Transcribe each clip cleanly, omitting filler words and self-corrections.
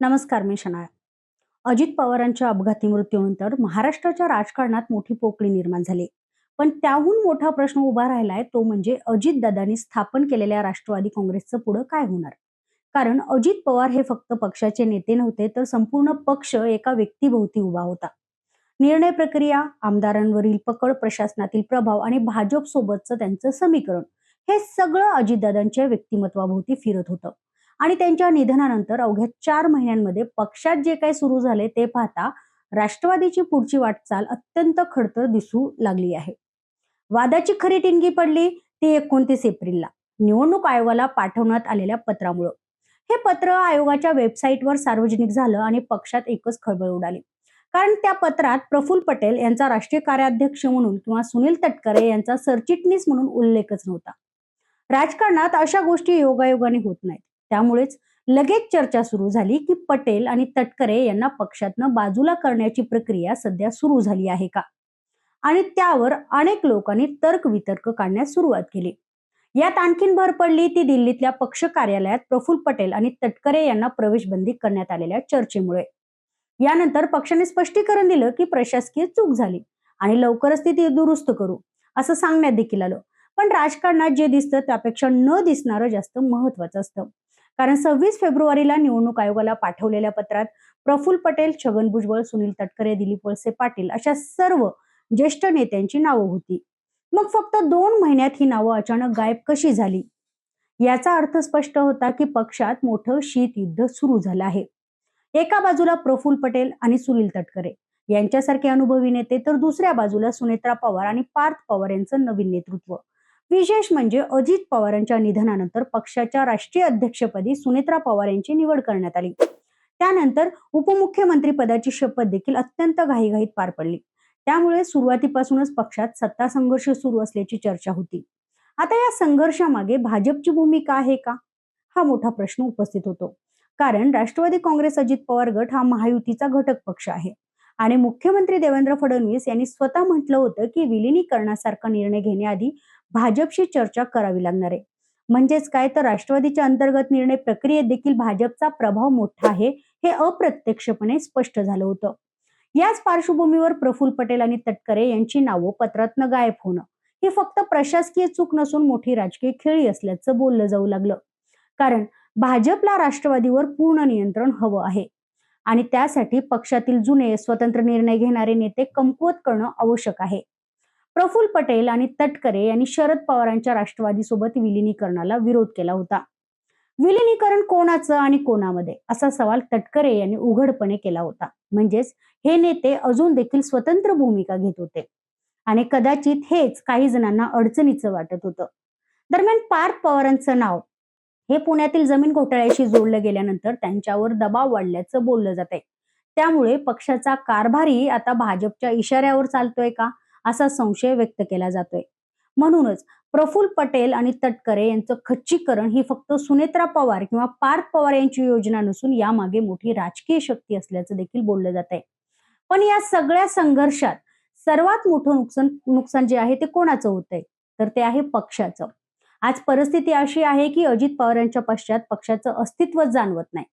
नमस्कार, मी शनाया. अजित पवारांच्या अपघाती मृत्यूनंतर महाराष्ट्राच्या राजकारणात मोठी पोकळी निर्माण झाली. पण त्याहून मोठा प्रश्न उभा राहिलाय, तो म्हणजे अजितदादांनी स्थापन केलेल्या राष्ट्रवादी काँग्रेसचं पुढे काय होणार. कारण अजित पवार हे फक्त पक्षाचे नेते नव्हते, तर संपूर्ण पक्ष एका व्यक्तीभोवती उभा होता. निर्णय प्रक्रिया, आमदारांवरील पकड, प्रशासनातील प्रभाव आणि भाजप सोबतचं त्यांचं समीकरण, हे सगळं अजितदादांच्या व्यक्तिमत्वाभोवती फिरत होतं. आणि त्यांच्या निधनानंतर अवघ्या 4 महिन्यांमध्ये पक्षात जे काही सुरू झाले ते पाहता राष्ट्रवादीची पुढची वाटचाल अत्यंत खडतर दिसू लागली आहे. वादाची खरी टिंगी पडली ती 29 एप्रिलला निवडणूक आयोगाला पाठवण्यात आलेल्या पत्रामुळं. हे पत्र आयोगाच्या वेबसाईटवर सार्वजनिक झालं आणि पक्षात एकच खळबळ उडाली. कारण त्या पत्रात प्रफुल्ल पटेल यांचा राष्ट्रीय कार्याध्यक्ष म्हणून किंवा सुनील तटकरे यांचा सरचिटणीस म्हणून उल्लेखच नव्हता. राजकारणात अशा गोष्टी योगायोगाने होत नाहीत. त्यामुळेच लगेच चर्चा सुरू झाली की पटेल आणि तटकरे यांना पक्षातनं बाजूला करण्याची प्रक्रिया सध्या सुरू झाली आहे का. आणि त्यावर अनेक लोकांनी तर्कवितर्क काढण्यास सुरुवात केली. यात आणखीन भर पडली ती दिल्लीतल्या पक्ष कार्यालयात प्रफुल्ल पटेल आणि तटकरे यांना प्रवेशबंदी करण्यात आलेल्या चर्चेमुळे. यानंतर पक्षाने स्पष्टीकरण दिलं की प्रशासकीय चूक झाली आणि लवकरच ती दुरुस्त करू असं सांगण्यात देखील आलं. पण राजकारणात जे दिसतं त्यापेक्षा न दिसणारं जास्त महत्वाचं असतं. कारण 26 फेब्रुवारीला निवडणूक आयोगाला पाठवलेल्या पत्रात प्रफुल्ल पटेल, छगन भुजबळ, सुनील तटकरे, दिलीप वळसे पाटील अशा सर्व ज्येष्ठ नेत्यांची नावं होती. मग फक्त 2 महिन्यात ही नावं अचानक गायब कशी झाली. याचा अर्थ स्पष्ट होता की पक्षात मोठं शीतयुद्ध सुरू झालं आहे. एका बाजूला प्रफुल्ल पटेल आणि सुनील तटकरे यांच्यासारखे अनुभवी नेते, तर दुसऱ्या बाजूला सुनेत्रा पवार आणि पार्थ पवार यांचं नवीन नेतृत्व. विशेष म्हणजे अजित पवारांच्या निधनानंतर पक्षाच्या राष्ट्रीय अध्यक्षपदी सुनेत्रा पवार यांची निवड करण्यात आली. त्यानंतर उपमुख्यमंत्री पदाची शपथ देखील अत्यंत घाईघाईत पार पडली. त्यामुळे सुरुवातीपासूनच पक्षात सत्ता संघर्ष सुरू असल्याची चर्चा होती. आता या संघर्षामागे भाजपची भूमिका आहे का, हा मोठा प्रश्न उपस्थित होतो. कारण राष्ट्रवादी काँग्रेस अजित पवार गट हा महायुतीचा घटक पक्ष आहे आणि मुख्यमंत्री देवेंद्र फडणवीस यांनी स्वतः म्हटलं होतं की विलिनीकरणासारखा निर्णय घेण्याआधी भाजपशी चर्चा करावी लागणार आहे. म्हणजेच काय, तर राष्ट्रवादीच्या अंतर्गत निर्णय प्रक्रियेत देखील भाजपचा प्रभाव मोठा आहे हे अप्रत्यक्षपणे स्पष्ट झालं होतं. याच पार्श्वभूमीवर प्रफुल्ल पटेल आणि तटकरे यांची नावं पत्रातनं गायब होणं ही फक्त प्रशासकीय चूक नसून मोठी राजकीय खेळी असल्याचं बोललं जाऊ लागलं. कारण भाजपला राष्ट्रवादीवर पूर्ण नियंत्रण हवं आहे आणि त्यासाठी पक्षातील जुने स्वतंत्र निर्णय घेणारे नेते कमकुवत करणं आवश्यक आहे. प्रफुल्ल पटेल आणि तटकरे यांनी शरद पवारांच्या राष्ट्रवादीसोबत विलिनीकरणाला विरोध केला होता. विलिनीकरण कोणाचं आणि कोणामध्ये, असा सवाल तटकरे यांनी उघडपणे केला होता. म्हणजेच हे नेते अजून देखील स्वतंत्र भूमिका घेत होते आणि कदाचित हेच काही जणांना अडचणीचं वाटत होतं. दरम्यान पार्थ पवारांचं नाव हे पुण्यातील जमीन घोटाळ्याशी जोडलं गेल्यानंतर त्यांच्यावर दबाव वाढल्याचं बोललं जात आहे. त्यामुळे पक्षाचा कारभारी आता भाजपच्या इशाऱ्यावर चालतोय का, असा संशय व्यक्त केला जातोय. म्हणूनच प्रफुल्ल पटेल आणि तटकरे यांचं खच्चीकरण ही फक्त सुनेत्रा पवार किंवा पार्थ पवार यांची योजना नसून यामागे मोठी राजकीय शक्ती असल्याचं देखील बोललं जात आहे. पण या सगळ्या संघर्षात सर्वात मोठं नुकसान जे आहे ते कोणाचं होतंय, तर ते आहे पक्षाचं. आज परिस्थिती अशी आहे की अजित पवारांच्या पश्चात पक्षाचं अस्तित्वच जाणवत नाही.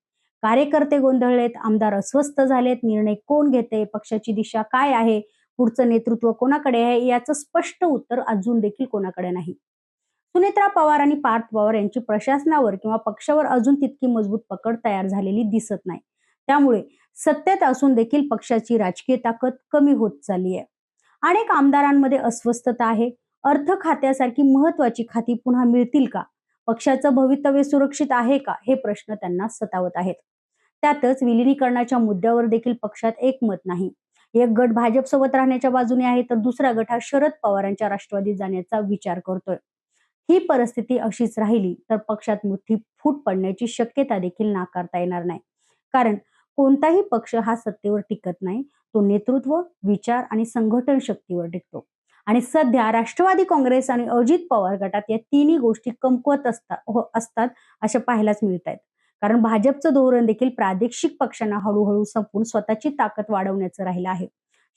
कार्यकर्ते गोंधळलेत, आमदार अस्वस्थ झालेत, निर्णय कोण घेते, पक्षाची दिशा काय आहे, पुढचं नेतृत्व कोणाकडे आहे, याचं स्पष्ट उत्तर अजून देखील कोणाकडे नाही. सुनेत्रा पवार आणि पार्थ पवार यांची प्रशासनावर किंवा पक्षावर अजून तितकी मजबूत पकड तयार झालेली दिसत नाही. त्यामुळे सत्तेत असून देखील पक्षाची राजकीय ताकद कमी होत चालली आहे. अनेक आमदारांमध्ये अस्वस्थता आहे. अर्थ खात्यासारखी महत्वाची खाती पुन्हा मिळतील का, पक्षाचं भवितव्य सुरक्षित आहे का, हे प्रश्न त्यांना सतावत आहेत. त्यातच विलिनीकरणाच्या मुद्द्यावर देखील पक्षात एकमत नाही. एक गट भाजप सोबत राहण्याच्या बाजूने आहे, तर दुसरा गट हा शरद पवारांच्या राष्ट्रवादीत जाण्याचा विचार करतोय. ही परिस्थिती अशीच राहिली तर पक्षात मोठी फूट पडण्याची शक्यता देखील नाकारता येणार नाही. कारण कोणताही पक्ष हा सत्तेवर टिकत नाही, तो नेतृत्व, विचार आणि संघटन शक्तीवर टिकतो. आणि सध्या राष्ट्रवादी काँग्रेस आणि अजित पवार गटात या तिन्ही गोष्टी कमकुवत असतात अशा पाहायलाच मिळत आहेत. कारण भाजपचं धोरण देखील प्रादेशिक पक्षांना हळूहळू संपून स्वतःची ताकद वाढवण्याचं राहिलं आहे.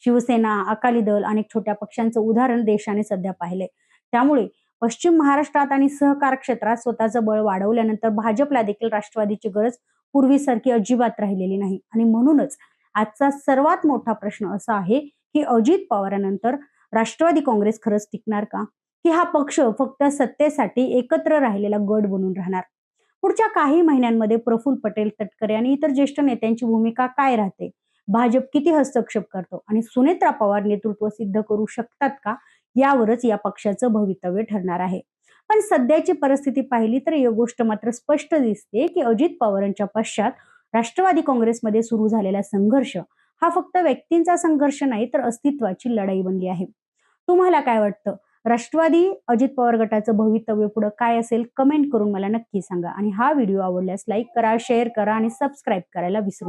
शिवसेना, अकाली दल, अनेक छोट्या पक्षांचं उदाहरण देशाने सध्या पाहिलंय. त्यामुळे पश्चिम महाराष्ट्रात आणि सहकार क्षेत्रात स्वतःचं बळ वाढवल्यानंतर भाजपला देखील राष्ट्रवादीची गरज पूर्वीसारखी अजिबात राहिलेली नाही आणि म्हणूनच आजचा सर्वात मोठा प्रश्न असा आहे की अजित पवारांनंतर राष्ट्रवादी काँग्रेस खरंच टिकणार का? की हा पक्ष फक्त सत्तेसाठी एकत्र राहिलेला गट बनून राहणार? पुढच्या काही महिन्यांमध्ये प्रफुल्ल पटेल तटकरे आणि इतर ज्येष्ठ नेत्यांची भूमिका काय राहते? भाजप किती हस्तक्षेप करतो आणि सुनेत्रा पवार नेतृत्व सिद्ध करू शकतात का? यावरच या पक्षाचं भवितव्य ठरणार आहे. पण सध्याची परिस्थिती पाहिली तर एक गोष्ट मात्र स्पष्ट दिसते की अजित पवारांच्या पश्चात राष्ट्रवादी काँग्रेसमध्ये सुरू झालेला संघर्ष हा फक्त व्यक्तींचा संघर्ष नाही तर अस्तित्वाची लढाई बनली आहे. तुम्हाला काय वाटतं? राष्ट्रवादी अजित पवार गटाचं भवितव्य पुढे काय असेल? कमेंट करून मला नक्की सांगा आणि हा व्हिडिओ आवडल्यास लाईक करा, शेअर करा आणि सबस्क्राईब करायला विसरू